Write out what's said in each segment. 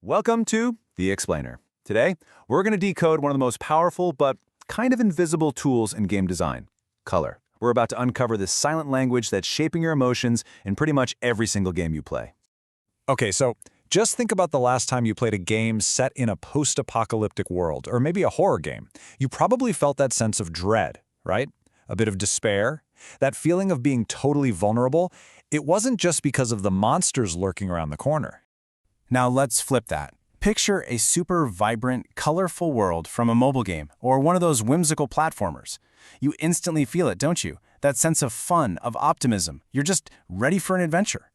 Welcome to The Explainer. Today, we're going to decode one of the most powerful but kind of invisible tools in game design, color. We're about to uncover this silent language that's shaping your emotions in pretty much every single game you play. Okay, so just think about the last time you played a game set in a post-apocalyptic world, or maybe a horror game. You probably felt that sense of dread, right? A bit of despair, that feeling of being totally vulnerable. It wasn't just because of the monsters lurking around the corner. Now let's flip that. Picture a super vibrant, colorful world from a mobile game or one of those whimsical platformers. You instantly feel it, don't you? That sense of fun, of optimism. You're just ready for an adventure.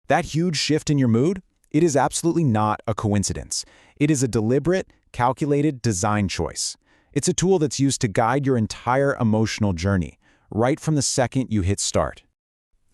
That huge shift in your mood? It is absolutely not a coincidence. It is a deliberate, calculated design choice. It's a tool that's used to guide your entire emotional journey, right from the second you hit start.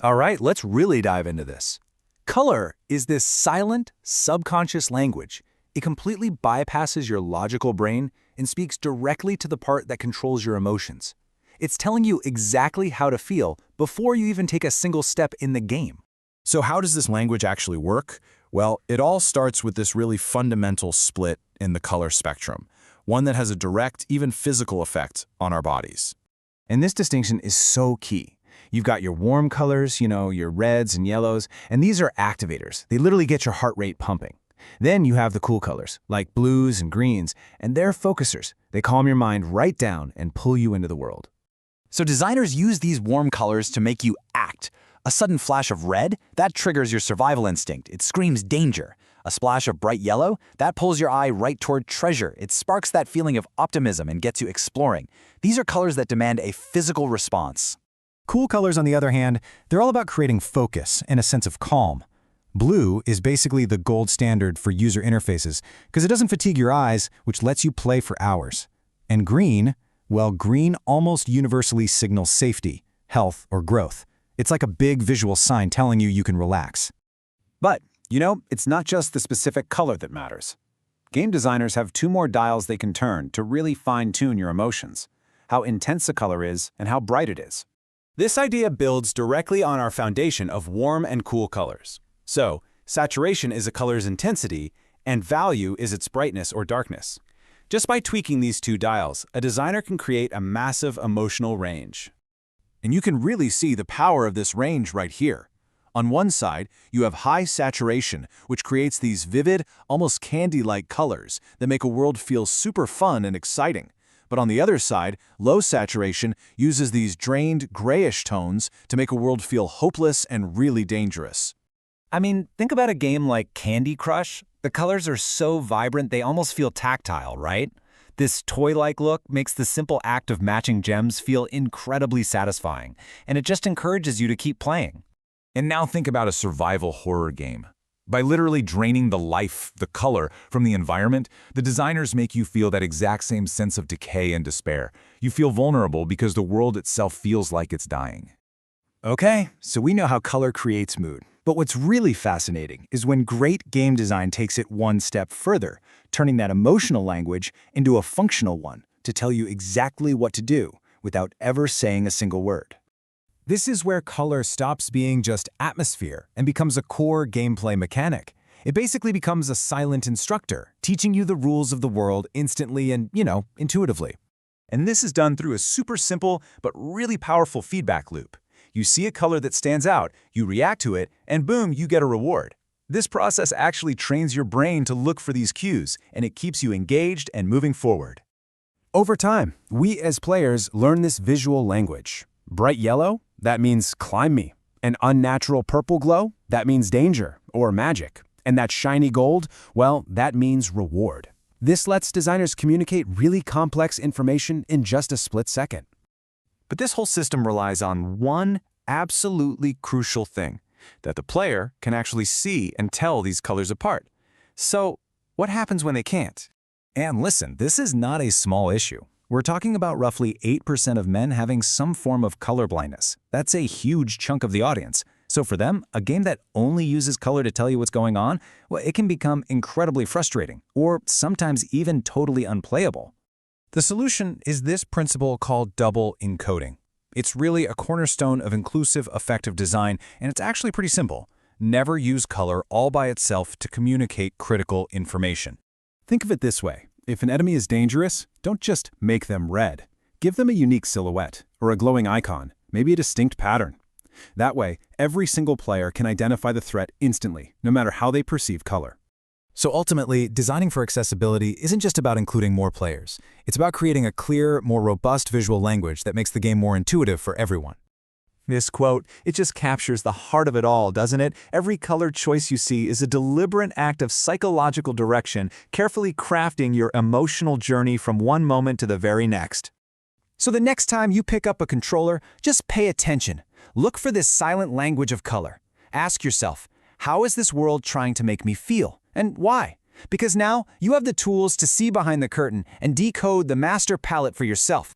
All right, let's really dive into this. Color is this silent, subconscious language. It completely bypasses your logical brain and speaks directly to the part that controls your emotions. It's telling you exactly how to feel before you even take a single step in the game. So how does this language actually work? Well, it all starts with this really fundamental split in the color spectrum, one that has a direct, even physical effect on our bodies. And this distinction is so key. You've got your warm colors, your reds and yellows, and these are activators. They literally get your heart rate pumping. Then you have the cool colors, like blues and greens, and they're focusers. They calm your mind right down and pull you into the world. So designers use these warm colors to make you act. A sudden flash of red, that triggers your survival instinct. It screams danger. A splash of bright yellow, that pulls your eye right toward treasure. It sparks that feeling of optimism and gets you exploring. These are colors that demand a physical response. Cool colors, on the other hand, they're all about creating focus and a sense of calm. Blue is basically the gold standard for user interfaces because it doesn't fatigue your eyes, which lets you play for hours. And green, well, green almost universally signals safety, health, or growth. It's like a big visual sign telling you can relax. But, it's not just the specific color that matters. Game designers have two more dials they can turn to really fine-tune your emotions: how intense a color is and how bright it is. This idea builds directly on our foundation of warm and cool colors. So, saturation is a color's intensity, and value is its brightness or darkness. Just by tweaking these two dials, a designer can create a massive emotional range. And you can really see the power of this range right here. On one side, you have high saturation, which creates these vivid, almost candy-like colors that make a world feel super fun and exciting. But on the other side, low saturation uses these drained, grayish tones to make a world feel hopeless and really dangerous. I mean, think about a game like Candy Crush. The colors are so vibrant they almost feel tactile, right? This toy-like look makes the simple act of matching gems feel incredibly satisfying, and it just encourages you to keep playing. And now think about a survival horror game. By literally draining the life, the color, from the environment, the designers make you feel that exact same sense of decay and despair. You feel vulnerable because the world itself feels like it's dying. Okay, so we know how color creates mood. But what's really fascinating is when great game design takes it one step further, turning that emotional language into a functional one to tell you exactly what to do without ever saying a single word. This is where color stops being just atmosphere and becomes a core gameplay mechanic. It basically becomes a silent instructor, teaching you the rules of the world instantly and, intuitively. And this is done through a super simple but really powerful feedback loop. You see a color that stands out, you react to it, and boom, you get a reward. This process actually trains your brain to look for these cues, and it keeps you engaged and moving forward. Over time, we as players learn this visual language. Bright yellow? That means climb me. An unnatural purple glow? That means danger or magic. And that shiny gold? Well, that means reward. This lets designers communicate really complex information in just a split second. But this whole system relies on one absolutely crucial thing, that the player can actually see and tell these colors apart. So, what happens when they can't? And listen, this is not a small issue. We're talking about roughly 8% of men having some form of color blindness. That's a huge chunk of the audience. So for them, a game that only uses color to tell you what's going on, well, it can become incredibly frustrating, or sometimes even totally unplayable. The solution is this principle called double encoding. It's really a cornerstone of inclusive, effective design, and it's actually pretty simple. Never use color all by itself to communicate critical information. Think of it this way. If an enemy is dangerous, don't just make them red. Give them a unique silhouette, or a glowing icon, maybe a distinct pattern. That way, every single player can identify the threat instantly, no matter how they perceive color. So ultimately, designing for accessibility isn't just about including more players. It's about creating a clear, more robust visual language that makes the game more intuitive for everyone. This quote, it just captures the heart of it all, doesn't it? Every color choice you see is a deliberate act of psychological direction, carefully crafting your emotional journey from one moment to the very next. So the next time you pick up a controller, just pay attention. Look for this silent language of color. Ask yourself, how is this world trying to make me feel? And why? Because now you have the tools to see behind the curtain and decode the master palette for yourself.